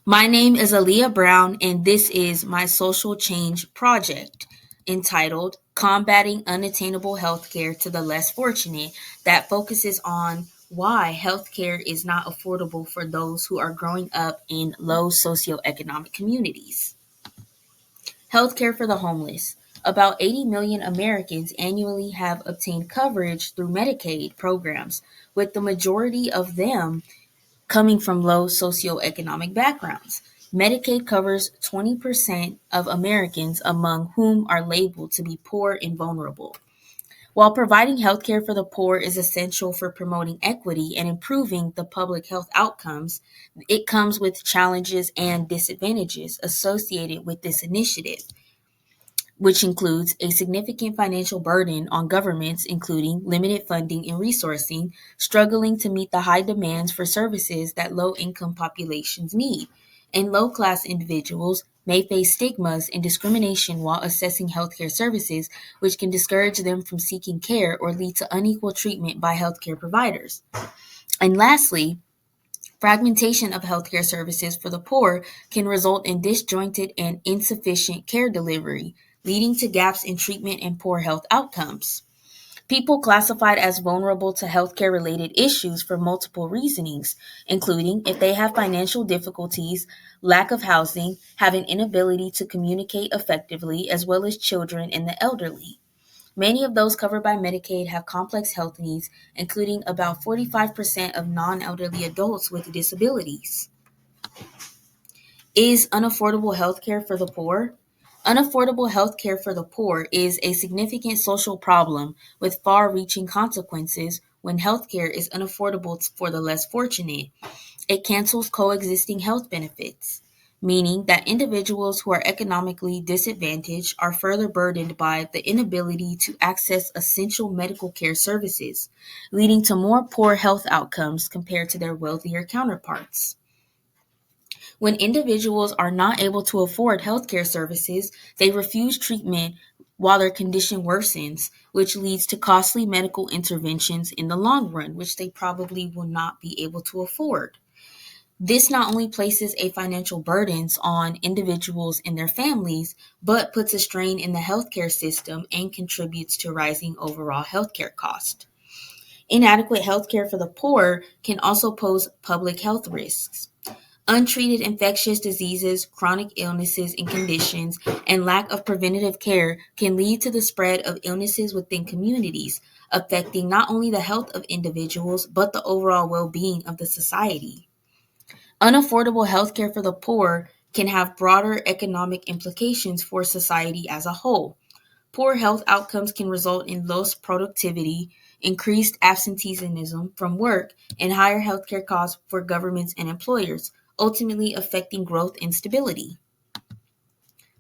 My name is Aaliyah Brown, and this is my social change project entitled Combating Unattainable Healthcare to the Less Fortunate, that focuses on why healthcare is not affordable for those who are growing up in low socioeconomic communities. Healthcare for the homeless. About 80 million Americans annually have obtained coverage through Medicaid programs, with the majority of them coming from low socioeconomic backgrounds. Medicaid covers 20% of Americans, among whom are labeled to be poor and vulnerable. While providing health care for the poor is essential for promoting equity and improving the public health outcomes, it comes with challenges and disadvantages associated with this initiative, which includes a significant financial burden on governments, including limited funding and resourcing, struggling to meet the high demands for services that low income populations need, and low class individuals may face stigmas and discrimination while assessing healthcare services, which can discourage them from seeking care or lead to unequal treatment by healthcare providers. And lastly, fragmentation of healthcare services for the poor can result in disjointed and insufficient care delivery, leading to gaps in treatment and poor health outcomes. People classified as vulnerable to healthcare related issues for multiple reasonings, including if they have financial difficulties, lack of housing, have an inability to communicate effectively, as well as children and the elderly. Many of those covered by Medicaid have complex health needs, including about 45% of non elderly adults with disabilities. Is unaffordable health care for the poor? Unaffordable health care for the poor is a significant social problem with far reaching consequences when health care is unaffordable for the less fortunate. It cancels coexisting health benefits, meaning that individuals who are economically disadvantaged are further burdened by the inability to access essential medical care services, leading to more poor health outcomes compared to their wealthier counterparts. When individuals are not able to afford healthcare services, they refuse treatment while their condition worsens, which leads to costly medical interventions in the long run, which they probably will not be able to afford. This not only places a financial burdens on individuals and their families, but puts a strain in the healthcare system and contributes to rising overall healthcare costs. Inadequate healthcare for the poor can also pose public health risks. Untreated infectious diseases, chronic illnesses and conditions, and lack of preventative care can lead to the spread of illnesses within communities, affecting not only the health of individuals, but the overall well being of the society. Unaffordable healthcare for the poor can have broader economic implications for society as a whole. Poor health outcomes can result in lost productivity, increased absenteeism from work, and higher healthcare costs for governments and employers, ultimately affecting growth and stability.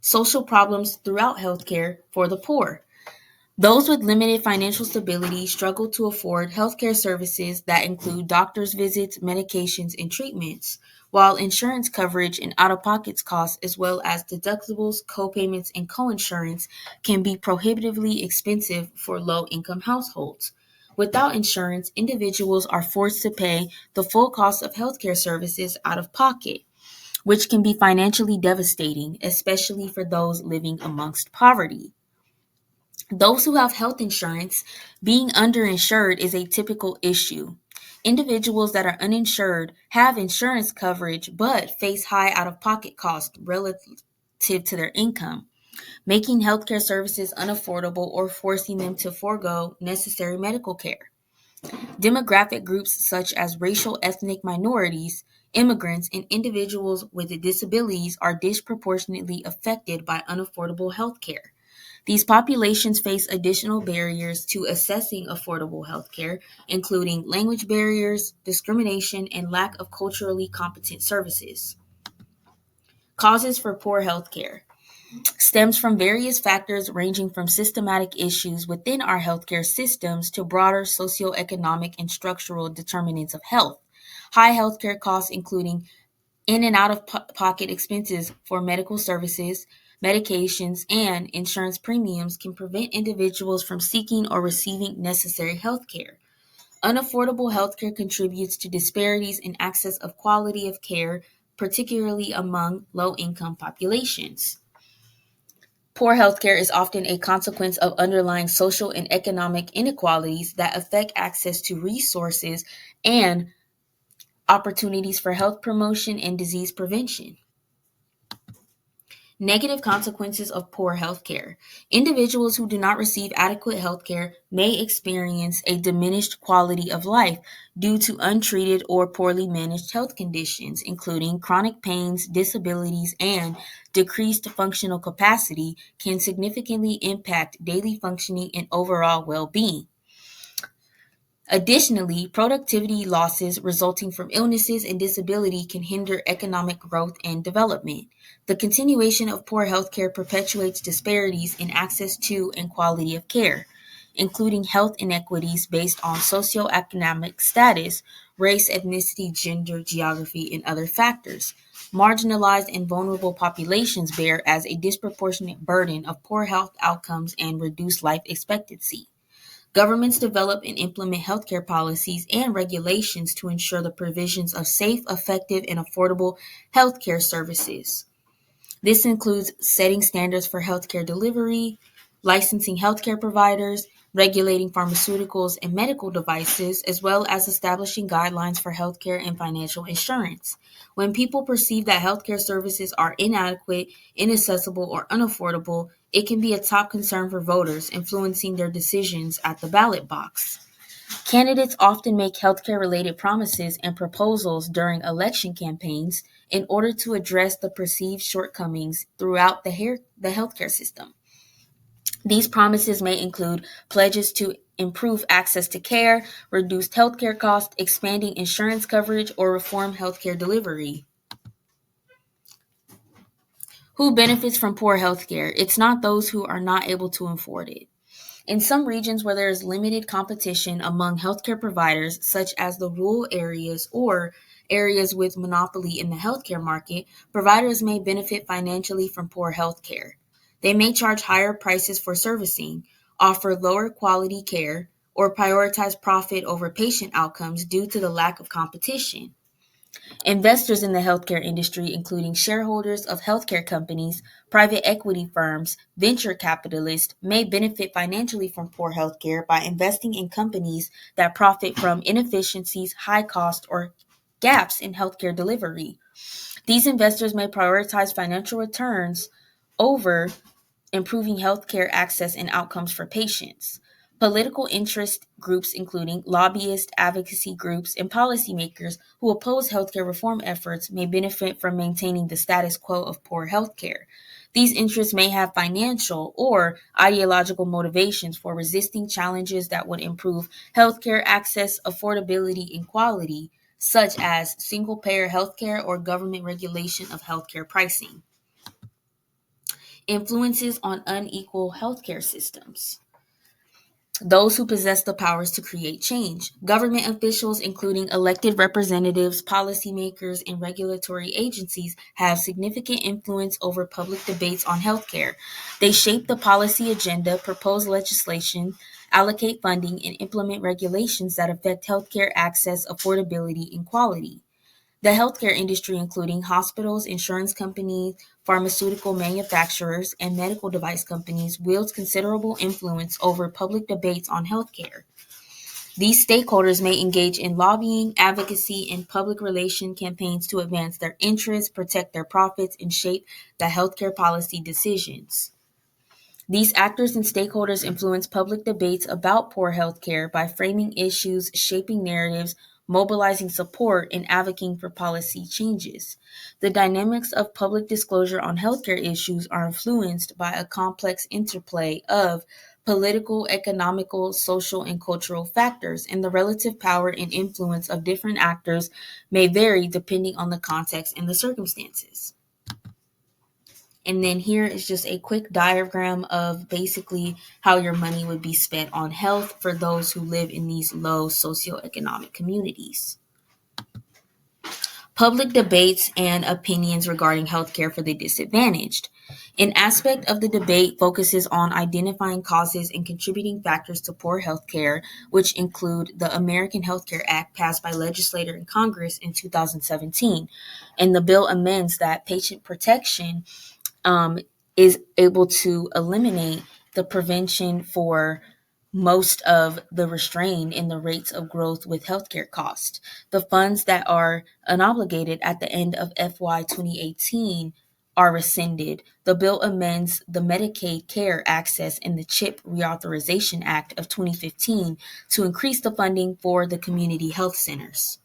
Social problems throughout healthcare for the poor. Those with limited financial stability struggle to afford healthcare services that include doctor's visits, medications, and treatments, while insurance coverage and out of pocket costs, as well as deductibles, co-payments, and coinsurance, can be prohibitively expensive for low income households. Without insurance, individuals are forced to pay the full cost of healthcare services out of pocket, which can be financially devastating, especially for those living amongst poverty. Those who have health insurance, being underinsured is a typical issue. Individuals that are uninsured have insurance coverage but face high out of pocket costs relative to their income, making healthcare services unaffordable or forcing them to forego necessary medical care. Demographic groups such as racial ethnic minorities, immigrants, and individuals with disabilities are disproportionately affected by unaffordable health care. These populations face additional barriers to accessing affordable healthcare, including language barriers, discrimination, and lack of culturally competent services. Causes for poor healthcare stems from various factors ranging from systematic issues within our healthcare systems to broader socioeconomic and structural determinants of health. High healthcare costs, including in and out of pocket expenses for medical services, medications, and insurance premiums, can prevent individuals from seeking or receiving necessary health care. Unaffordable healthcare contributes to disparities in access of quality of care, particularly among low-income populations. Poor healthcare is often a consequence of underlying social and economic inequalities that affect access to resources and opportunities for health promotion and disease prevention. Negative consequences of poor healthcare. Individuals who do not receive adequate healthcare may experience a diminished quality of life due to untreated or poorly managed health conditions, including chronic pains, disabilities, and decreased functional capacity can significantly impact daily functioning and overall well-being. Additionally, productivity losses resulting from illnesses and disability can hinder economic growth and development. The continuation of poor healthcare perpetuates disparities in access to and quality of care, including health inequities based on socioeconomic status, race, ethnicity, gender, geography, and other factors. Marginalized and vulnerable populations bear as a disproportionate burden of poor health outcomes and reduced life expectancy. Governments develop and implement healthcare policies and regulations to ensure the provisions of safe, effective, and affordable healthcare services. This includes setting standards for healthcare delivery, licensing healthcare providers, regulating pharmaceuticals and medical devices, as well as establishing guidelines for healthcare and financial insurance. When people perceive that healthcare services are inadequate, inaccessible, or unaffordable, it can be a top concern for voters, influencing their decisions at the ballot box. Candidates often make healthcare-related promises and proposals during election campaigns in order to address the perceived shortcomings throughout the healthcare system. These promises may include pledges to improve access to care, reduce healthcare costs, expanding insurance coverage, or reform healthcare delivery. Who benefits from poor healthcare? It's not those who are not able to afford it. In some regions where there is limited competition among healthcare providers, such as the rural areas or areas with monopoly in the healthcare market, providers may benefit financially from poor healthcare. They may charge higher prices for servicing, offer lower quality care, or prioritize profit over patient outcomes due to the lack of competition. Investors in the healthcare industry, including shareholders of healthcare companies, private equity firms, venture capitalists, may benefit financially from poor healthcare by investing in companies that profit from inefficiencies, high cost, or gaps in healthcare delivery. These investors may prioritize financial returns over improving healthcare access and outcomes for patients. Political interest groups, including lobbyists, advocacy groups, and policymakers who oppose healthcare reform efforts, may benefit from maintaining the status quo of poor healthcare. These interests may have financial or ideological motivations for resisting challenges that would improve healthcare access, affordability, and quality, such as single payer healthcare or government regulation of healthcare pricing. Influences on unequal healthcare systems. Those who possess the powers to create change. Government officials, including elected representatives, policymakers, and regulatory agencies, have significant influence over public debates on healthcare. They shape the policy agenda, propose legislation, allocate funding, and implement regulations that affect healthcare access, affordability, and quality. The healthcare industry, including hospitals, insurance companies, pharmaceutical manufacturers, and medical device companies, wields considerable influence over public debates on healthcare. These stakeholders may engage in lobbying, advocacy, and public relation campaigns to advance their interests, protect their profits, and shape the healthcare policy decisions. These actors and stakeholders influence public debates about poor healthcare by framing issues, shaping narratives, mobilizing support, and advocating for policy changes. The dynamics of public disclosure on healthcare issues are influenced by a complex interplay of political, economical, social, and cultural factors, and the relative power and influence of different actors may vary depending on the context and the circumstances. And then here is just a quick diagram of basically how your money would be spent on health for those who live in these low socioeconomic communities. Public debates and opinions regarding healthcare for the disadvantaged. An aspect of the debate focuses on identifying causes and contributing factors to poor healthcare, which include the American Health Care Act passed by legislature in Congress in 2017. And the bill amends that patient protection um, is able to eliminate the prevention for most of the restraint in the rates of growth with healthcare costs. The funds that are unobligated at the end of FY 2018 are rescinded. The bill amends the Medicaid Care Access and the CHIP Reauthorization Act of 2015 to increase the funding for the community health centers.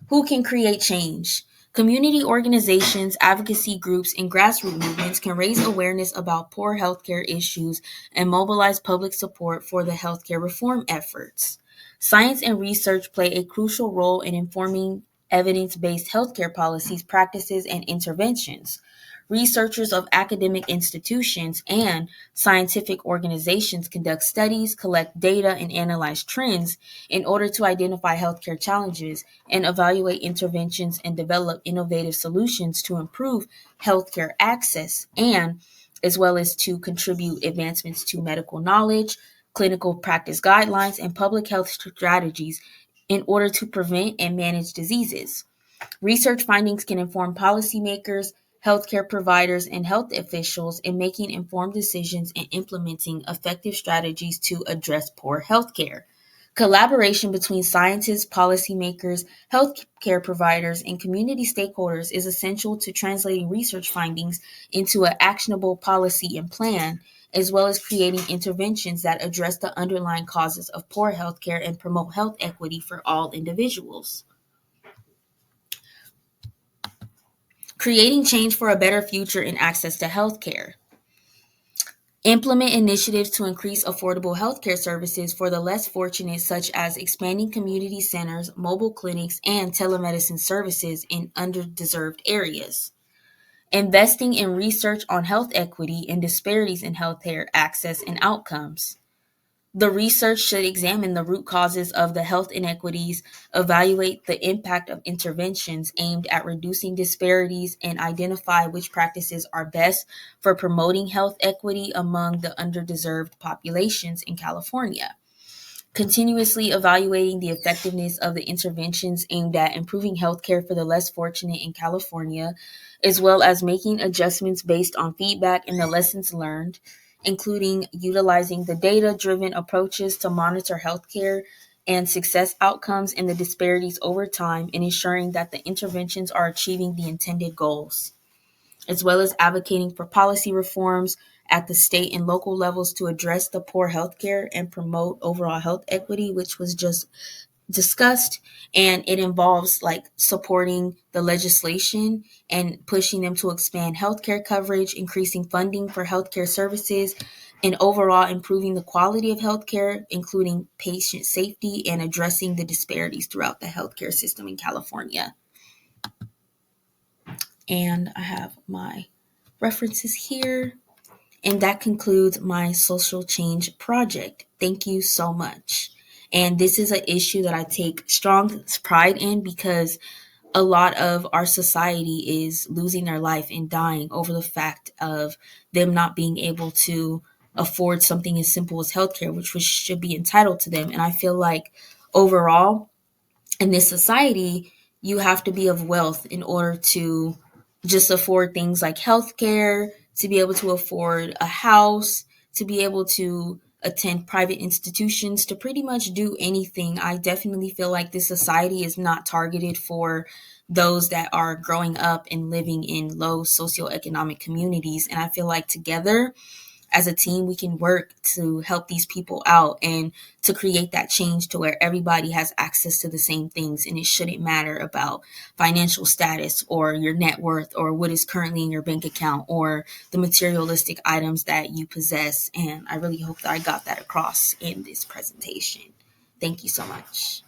Who can create change? Community organizations, advocacy groups, and grassroots movements can raise awareness about poor healthcare issues and mobilize public support for the healthcare reform efforts. Science and research play a crucial role in informing evidence-based healthcare policies, practices, and interventions. Researchers of academic institutions and scientific organizations conduct studies, collect data, and analyze trends in order to identify healthcare challenges and evaluate interventions and develop innovative solutions to improve healthcare access and as well as to contribute advancements to medical knowledge, clinical practice guidelines, and public health strategies in order to prevent and manage diseases. Research findings can inform policymakers, healthcare providers, and health officials in making informed decisions and implementing effective strategies to address poor healthcare. Collaboration between scientists, policymakers, healthcare providers, and community stakeholders is essential to translating research findings into an actionable policy and plan, as well as creating interventions that address the underlying causes of poor healthcare and promote health equity for all individuals. Creating change for a better future in access to healthcare. Implement initiatives to increase affordable healthcare services for the less fortunate, such as expanding community centers, mobile clinics, and telemedicine services in underdeserved areas. Investing in research on health equity and disparities in healthcare access and outcomes. The research should examine the root causes of the health inequities, evaluate the impact of interventions aimed at reducing disparities, and identify which practices are best for promoting health equity among the underdeserved populations in California. Continuously evaluating the effectiveness of the interventions aimed at improving healthcare for the less fortunate in California, as well as making adjustments based on feedback and the lessons learned, including utilizing the data-driven approaches to monitor healthcare and success outcomes and the disparities over time, and ensuring that the interventions are achieving the intended goals, as well as advocating for policy reforms at the state and local levels to address the poor healthcare and promote overall health equity, which was just discussed. And it involves like supporting the legislation and pushing them to expand healthcare coverage, increasing funding for healthcare services, and overall improving the quality of healthcare, including patient safety and addressing the disparities throughout the healthcare system in California. And I have my references here. And that concludes my social change project. Thank you so much. And this is an issue that I take strong pride in because a lot of our society is losing their life and dying over the fact of them not being able to afford something as simple as healthcare, which should be entitled to them. And I feel like overall, in this society, you have to be of wealth in order to just afford things like healthcare, to be able to afford a house, to be able to attend private institutions, to pretty much do anything. I definitely feel like this society is not targeted for those that are growing up and living in low socioeconomic communities. And I feel like together, as a team, we can work to help these people out and to create that change to where everybody has access to the same things. And it shouldn't matter about financial status or your net worth or what is currently in your bank account or the materialistic items that you possess. And I really hope that I got that across in this presentation. Thank you so much.